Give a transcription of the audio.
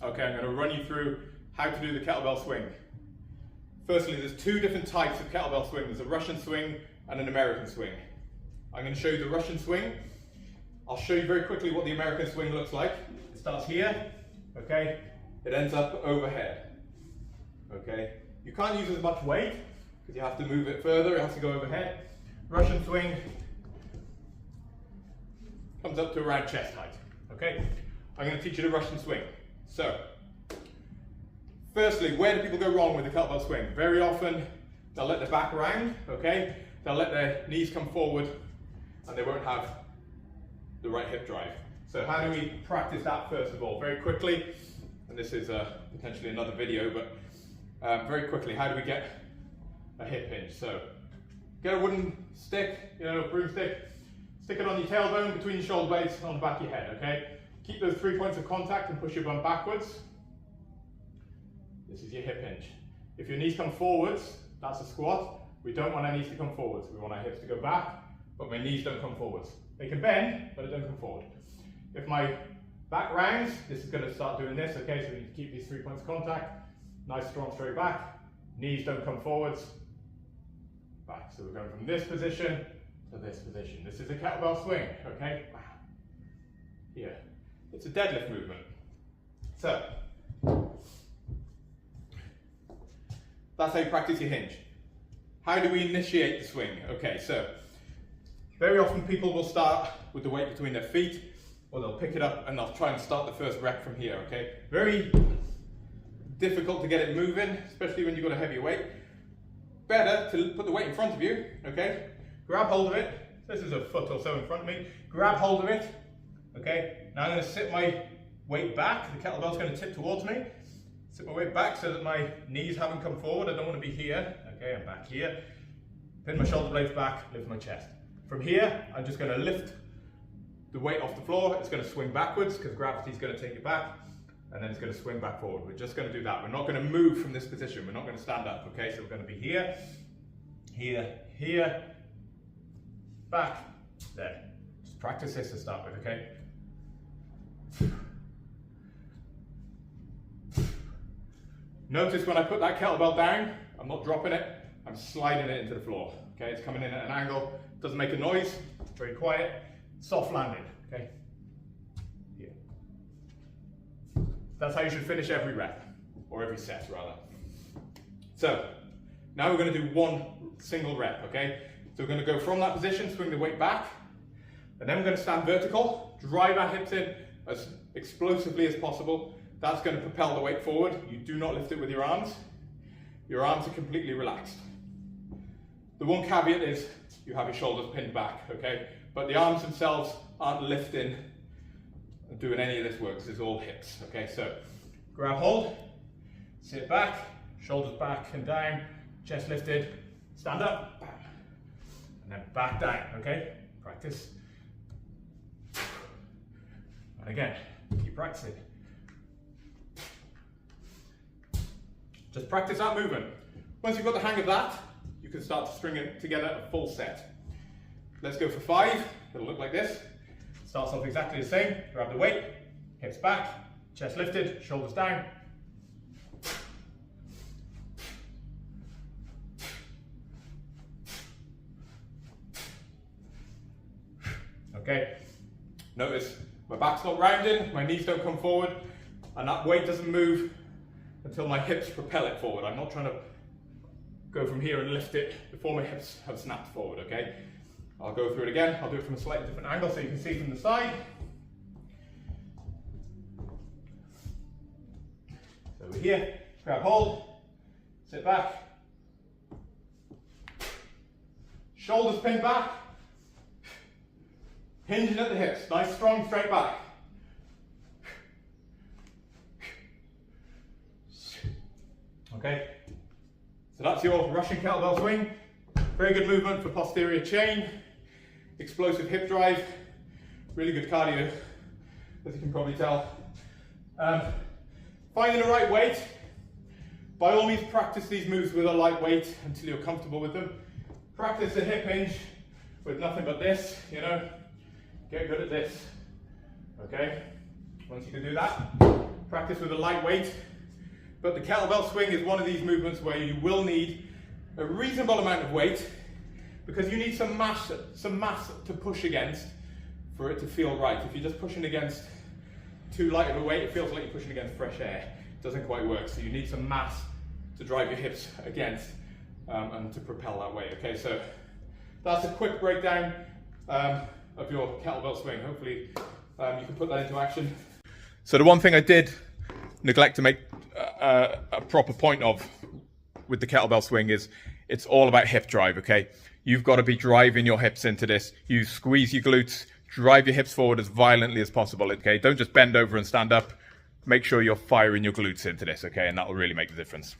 Okay, I'm going to run you through how to do the kettlebell swing. Firstly, there's two different types of kettlebell swing. There's a Russian swing and an American swing. I'm going to show you the Russian swing. I'll show you very quickly what the American swing looks like. It starts here, okay? It ends up overhead, okay? You can't use as much weight because you have to move it further, it has to go overhead. Russian swing comes up to around chest height, okay? I'm going to teach you the Russian swing. So, firstly, where do people go wrong with the kettlebell swing? Very often, they'll let their back round, okay? They'll let their knees come forward and they won't have the right hip drive. So how do we practice that first of all? Very quickly, and this is potentially another video, but very quickly, how do we get a hip hinge? So, get a wooden stick, a broomstick, stick it on your tailbone, between your shoulder blades, on the back of your head, okay? Keep those 3 points of contact and push your bum backwards. This is your hip hinge. If your knees come forwards, that's a squat. We don't want our knees to come forwards. We want our hips to go back, but my knees don't come forwards. They can bend, but it don't come forward. If my back rounds, this is going to start doing this, okay? So we need to keep these 3 points of contact. Nice, strong, straight back. Knees don't come forwards. Back. So we're going from this position to this position. This is a kettlebell swing, okay? Here. It's a deadlift movement. So, that's how you practice your hinge. How do we initiate the swing? Okay, so, very often people will start with the weight between their feet, or they'll pick it up and they'll try and start the first rep from here, okay? Very difficult to get it moving, especially when you've got a heavy weight. Better to put the weight in front of you, okay? Grab hold of it. This is a foot or so in front of me. Grab hold of it, okay? Now I'm going to sit my weight back. The kettlebell's going to tip towards me. Sit my weight back so that my knees haven't come forward. I don't want to be here, okay? I'm back here. Pin my shoulder blades back, lift my chest. From here, I'm just going to lift the weight off the floor. It's going to swing backwards because gravity's going to take it back, and then it's going to swing back forward. We're just going to do that. We're not going to move from this position. We're not going to stand up, okay? So we're going to be here, here, here, back, there. Just practice this to start with, okay? Notice when I put that kettlebell down, I'm not dropping it, I'm sliding it into the floor, okay? It's coming in at an angle, doesn't make a noise, very quiet, soft landing, okay? Here. That's how you should finish every rep, or every set rather. So, now we're going to do one single rep, okay? So we're going to go from that position, swing the weight back, and then we're going to stand vertical, drive our hips in as explosively as possible. That's going to propel the weight forward. You do not lift it with your arms. Your arms are completely relaxed. The one caveat is you have your shoulders pinned back, okay? But the arms themselves aren't lifting and doing any of this work. This is all hips, okay? So grab hold, sit back, shoulders back and down, chest lifted, stand up, bam, and then back down, okay? Practice. And again, keep practicing. Just practice that movement. Once you've got the hang of that, you can start to string it together a full set. Let's go for 5. It'll look like this. Starts off exactly the same. Grab the weight, hips back, chest lifted, shoulders down. Okay. Notice my back's not rounding, my knees don't come forward, and that weight doesn't move until my hips propel it forward. I'm not trying to go from here and lift it before my hips have snapped forward, okay? I'll go through it again. I'll do it from a slightly different angle so you can see from the side. So we're here, grab hold, sit back, shoulders pinned back, hinging at the hips, nice strong straight back. Okay, so that's your Russian kettlebell swing. Very good movement for posterior chain, explosive hip drive, really good cardio, as you can probably tell. Finding the right weight. By all means, practice these moves with a light weight until you're comfortable with them. Practice the hip hinge with nothing but this, you know. Get good at this, okay? Once you can do that, practice with a light weight. But the kettlebell swing is one of these movements where you will need a reasonable amount of weight because you need some mass to push against for it to feel right. If you're just pushing against too light of a weight, it feels like you're pushing against fresh air. It doesn't quite work. So you need some mass to drive your hips against and to propel that way. Okay, so that's a quick breakdown of your kettlebell swing. Hopefully you can put that into action. So the one thing I did neglect to make a proper point of with the kettlebell swing is it's all about hip drive, okay? You've got to be driving your hips into this. You squeeze your glutes, drive your hips forward as violently as possible, okay? Don't just bend over and stand up. Make sure you're firing your glutes into this, okay? And that will really make the difference.